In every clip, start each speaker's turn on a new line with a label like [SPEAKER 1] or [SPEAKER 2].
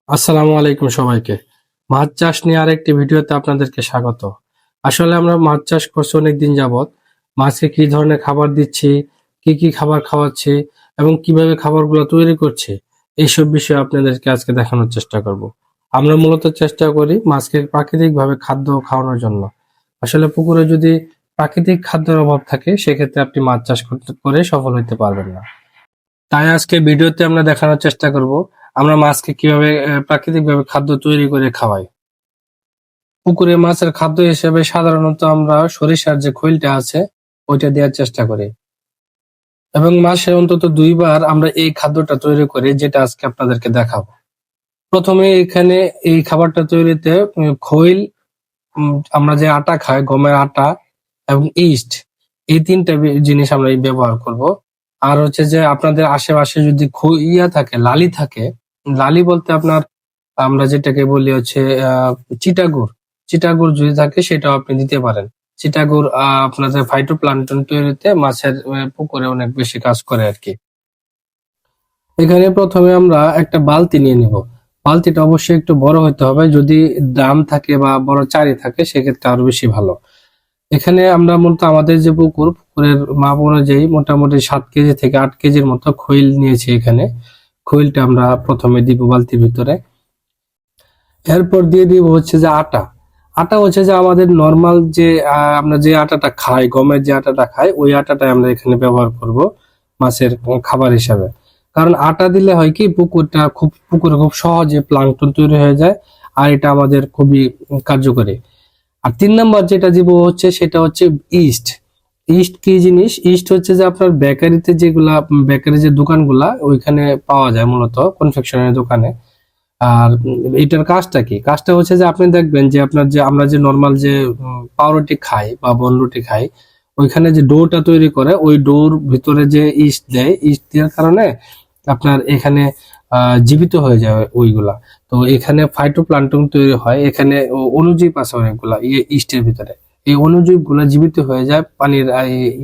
[SPEAKER 1] আসসালামু আলাইকুম সবাইকে। মাছ চাষ নিয়ে আরেকটি ভিডিওতে আপনাদেরকে স্বাগত। আসলে আমরা মাছ চাষ করছি অনেকদিন যাবত। মাছকে কি ধরনের খাবার দিচ্ছি, কি কি খাবার খাওয়াচ্ছি এবং কিভাবে খাবারগুলো তৈরি করছি, এইসব বিষয়ে আপনাদেরকে আজকে দেখানোর চেষ্টা করব। আমরা মূলত চেষ্টা করি মাছকে প্রাকৃতিকভাবে খাদ্য খাওয়ানোর জন্য। আসলে পুকুরে যদি প্রাকৃতিক খাদ্যের অভাব থাকে সেক্ষেত্রে আপনি মাছ চাষ করে সফল হতে পারবেন না। তাই আজকে ভিডিওতে আমরা দেখানোর চেষ্টা করব আমরা মাছকে কিভাবে প্রাকৃতিকভাবে খাদ্য তৈরি করে খাওয়াই। পুকুরে মাছের খাদ্য হিসেবে সাধারণত আমরা সরিষার যে খৈলটা আছে ওইটা দেওয়ার চেষ্টা করি এবং মাসে অন্তত ২ বার আমরা এই খাদ্যটা তৈরি করি, যেটা আজকে আপনাদেরকে দেখাবো। প্রথমে এখানে এই খাবারটা তৈরিতে খৈল, আমরা যে আটা খাই গমের আটা এবং ইস্ট, এই তিনটা জিনিস আমরা ব্যবহার করব। আর হচ্ছে যে আপনাদের আশেপাশে যদি থাকে, লালি থাকে, লালি বলতে আপনার আমরা যেটাকে বলি হচ্ছে চিটাগুড়। চিটাগুড় যদি থাকে সেটাও আপনি দিতে পারেন। চিটাগুড় আপনাদের ফাইটোপ্লাঙ্কটন তৈরিতে মাছের পুকুরে অনেক বেশি কাজ করে আর কি। এখানে প্রথমে আমরা একটা বালতি নিয়ে নিব। বালতিটা অবশ্যই একটু বড় হতে হবে, যদি ড্রাম থাকে বা বড় চারি থাকে সেক্ষেত্রে আরো বেশি ভালো। এখানে আমরা মূলত আমাদের যে পুকুরের মাপ অনুযায়ী মোটামুটি 7 কেজি থেকে 8 কেজির মতো খৈল নিয়েছি। এখানে খৈলটা আমরা প্রথমে দিব বালতির ভিতরে। এরপর দিয়ে দিব হচ্ছে যে আটা। আটা হচ্ছে যে আমাদের নর্মাল যে আমরা যে আটাটা খাই, গমের যে আটাটা খাই, ওই আটাটাই আমরা এখানে ব্যবহার করব মাছের খাবার হিসাবে। কারণ আটা দিলে হয় কি পুকুরে খুব সহজে প্লাঙ্কটন তৈরি হয়ে যায়, আর এটা আমাদের খুবই কার্যকরী। আর 3 নম্বর যেটা দিব হচ্ছে সেটা হচ্ছে ইস্ট। ইস্ট কি জিনিস? ইস্ট হচ্ছে যে আপনার বেকারি যে দোকানগুলা ওইখানে পাওয়া যায়, মূলত কনফেকশনের দোকানে। আর এটার কাজটা কি? কাজটা হচ্ছে যে আপনি দেখবেন যে আমরা যে নর্মাল যে পাউরুটি খাই বা বনরুটি খাই, ওইখানে যে ডোটা তৈরি করে ওই ডোর ভিতরে যে ইস্ট দেয়, ইস্ট দেওয়ার কারণে আপনার এখানে জীবিত হয়ে যায় ওইগুলা। তো এখানে ফাইটোপ্লাঙ্কটন তৈরি হয়, এখানে অণুজীব আছে অনেকগুলা ইস্টের ভিতরে। এই অণুজীব গুলা জীবিত হয়ে যায় পানির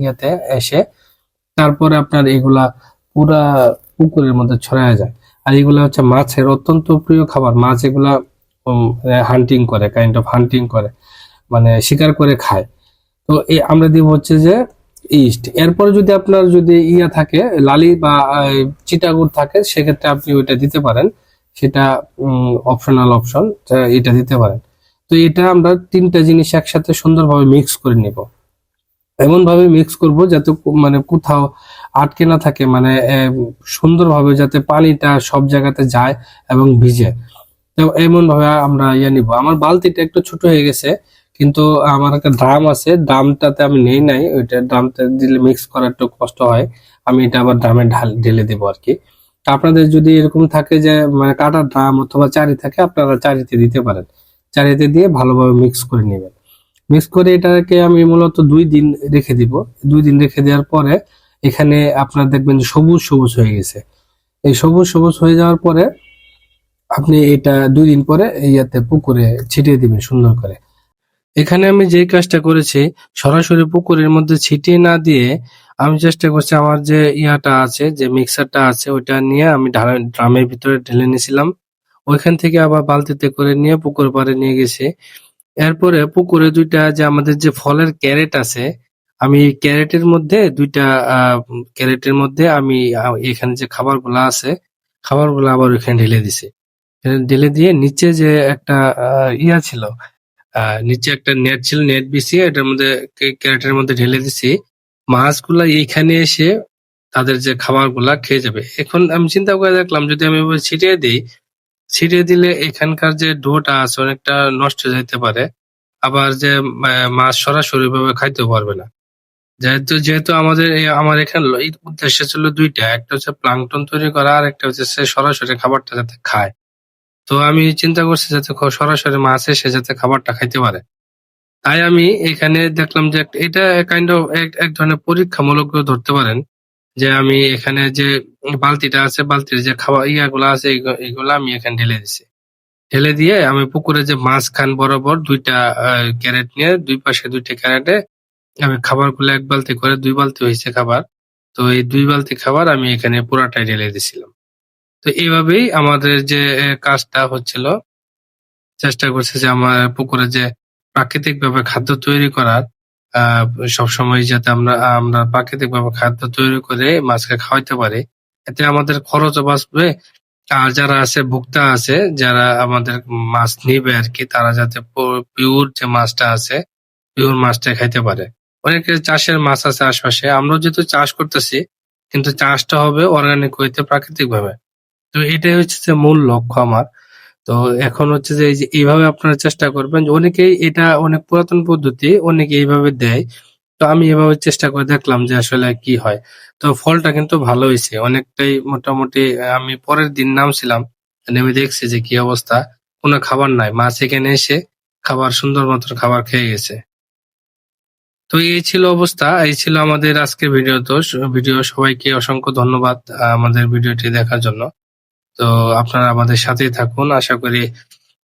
[SPEAKER 1] ইয়াতে এসে, তারপরে আপনার এগুলা পুরা পুকুরের মধ্যে ছড়ায় যায়। আর এগুলা হচ্ছে মাছের অত্যন্ত প্রিয় খাবার। মাছ এগুলা হান্টিং করে, হান্টিং করে, মানে শিকার করে খায়। তো আমরা দিব হচ্ছে যে ইস্ট। এরপরে যদি আপনার থাকে, লালি বা চিটাগুড় থাকে, সেক্ষেত্রে আপনি ওইটা দিতে পারেন। সেটা অপশনাল অপশন, এটা দিতে পারেন। তো এটা আমরা 3টা জিনিস একসাথে সুন্দরভাবে মিক্স করে নিব। এমন ভাবে মিক্স করব যাতে মানে কোথাও আটকে না থাকে, মানে সুন্দরভাবে যাতে পানিটা সব জায়গাতে যায় এবং ভিজে। তো এমন ভাবে আমরা নিব। আমার বালতিটা একটু ছোট হয়ে গেছে, কিন্তু আমার একটা ড্রাম আছে, ড্রামটাতে আমি নেই নাই। ওইটা ড্রামটা দিলে মিক্স করা একটু কষ্ট হয়, আমি এটা আবার ড্রামে ঢেলে দেবো আর কি। তা আপনাদের যদি এরকম থাকে যে মানে কাটা ড্রাম অথবা চারি থাকে, আপনারা চারিতে দিতে পারেন। চারিতে দিয়ে ভালোভাবে মিক্স করে নেবেন। মিক্স করে এটাকে আমি মূলত 2 দিন রেখে দিব। 2 দিন রেখে দেওয়ার পরে এখানে আপনার দেখবেন যে সবুজ সবুজ হয়ে গেছে। এই সবুজ সবুজ হয়ে যাওয়ার পরে আপনি এটা 2 দিন পরে পুকুরে ছিটিয়ে দিবেন সুন্দর করে। এখানে আমি যে কাজটা করেছি, সরাসরি পুকুরের মধ্যে ছিটিয়ে না দিয়ে আমি চেষ্টা করছি আমার যে আছে, যে মিক্সারটা আছে, ওইটা নিয়ে আমি ড্রামের ভিতরে ঢেলে নিয়েছিলাম। ওইখান থেকে আবার বালতিতে করে নিয়ে পুকুর পাড়ে নিয়ে গেছি। এরপরে পুকুরে 2টা যে আমাদের যে ফলের ক্যারেট আছে, আমি ক্যারেটের মধ্যে আমি এখানে যে খাবারগুলা আছে, খাবারগুলা আবার ওইখানে ঢেলে দিছি। ঢেলে দিয়ে নিচে যে একটা ছিল, নিচে একটা নেট ছিল, নেট বিছিয়ে এটার মধ্যে ক্যারেটের মধ্যে ঢেলে দিছি। মাছগুলা এইখানে এসে তাদের যে খাবারগুলা খেয়ে যাবে। এখন আমি চিন্তা করে দেখলাম, যদি আমি এভাবে ছিটিয়ে দিই, ছিটিয়ে দিলে এখানকার যে ডোটা আছে অনেকটা নষ্ট হয়ে যেতে পারে। আবার যে মাছ সরাসরি ভাবে খাইতেও পারবে না। যেহেতু যেহেতু আমার এখানে এই উদ্দেশ্য ছিল 2টা, একটা হচ্ছে প্লাঙ্কটন তৈরি করা, আর একটা হচ্ছে সে সরাসরি খাবারটা যাতে খায়। তো আমি চিন্তা করছি যাতে সরাসরি মাছ এসে যাতে খাবারটা খাইতে পারে। তাই আমি এখানে দেখলাম যে এটা কাইন্ড অফ এক ধরনের পরীক্ষামূলক ধরতে পারেন, যে আমি এখানে যে বালতিটা আছে, বালতির যে খাবার ইয়াগুলা আছে, এগুলা আমি এখানে ঢেলে দিছি। ঢেলে দিয়ে আমি পুকুরে যে মাঝখান বরাবর 2টা ক্যারেট নিয়ে, 2 পাশে 2টা ক্যারেটে আমি খাবারগুলো 1 বালতি করে, 2 বালতি হয়েছে খাবার। তো এই 2 বালতি খাবার আমি এখানে পুরাটাই ঢেলে দিছিলাম। তো এইভাবেই আমাদের যে কাজটা হচ্ছিল, চেষ্টা করছি যে আমার পুকুরে যে প্রাকৃতিকভাবে খাদ্য তৈরি করার, আহ সবসময় যাতে আমরা প্রাকৃতিকভাবে খাদ্য তৈরি করে মাছকে খাওয়াইতে পারি। এতে আমাদের খরচও বাঁচবে। আর যারা আছে ভোক্তা আছে, যারা আমাদের মাছ নিবে আরকি, তারা যাতে পিওর যে মাছটা আছে, পিওর মাছটা খাইতে পারে। অনেকের চাষের মাছ আছে আশপাশে। আমরাও যেহেতু চাষ করতেছি, কিন্তু চাষটা হবে অর্গানিক ওয়েতে, প্রাকৃতিক ভাবে। তো এটাই হচ্ছে যে মূল লক্ষ্য আমার। তো এখন হচ্ছে যে এই যে এইভাবে আপনারা চেষ্টা করবেন। যে অনেকেই এটা অনেক পুরাতন পদ্ধতি, অনেকে এইভাবে দেয়। তো আমি এভাবে চেষ্টা করে দেখলাম যে আসলে কি হয়। তো ফলটা কিন্তু ভালো হইছে। অনেকটাই মোটামুটি আমি পরের দিন নামছিলাম। নেমে দেখছি যে কি অবস্থা। কোনো খাবার নাই। মাছ এখানে এসে খাবার সুন্দর মতো খাবার খেয়ে গেছে। তো এই ছিল অবস্থা। এই ছিল আমাদের আজকের ভিডিও। তো ভিডিও সবাইকে অসংখ্য ধন্যবাদ আমাদের ভিডিওটি দেখার জন্য। তো আপনারা আমাদের সাথেই থাকুন। আশা করি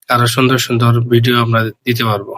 [SPEAKER 1] আরো সুন্দর সুন্দর ভিডিও আমরা দিতে পারবো।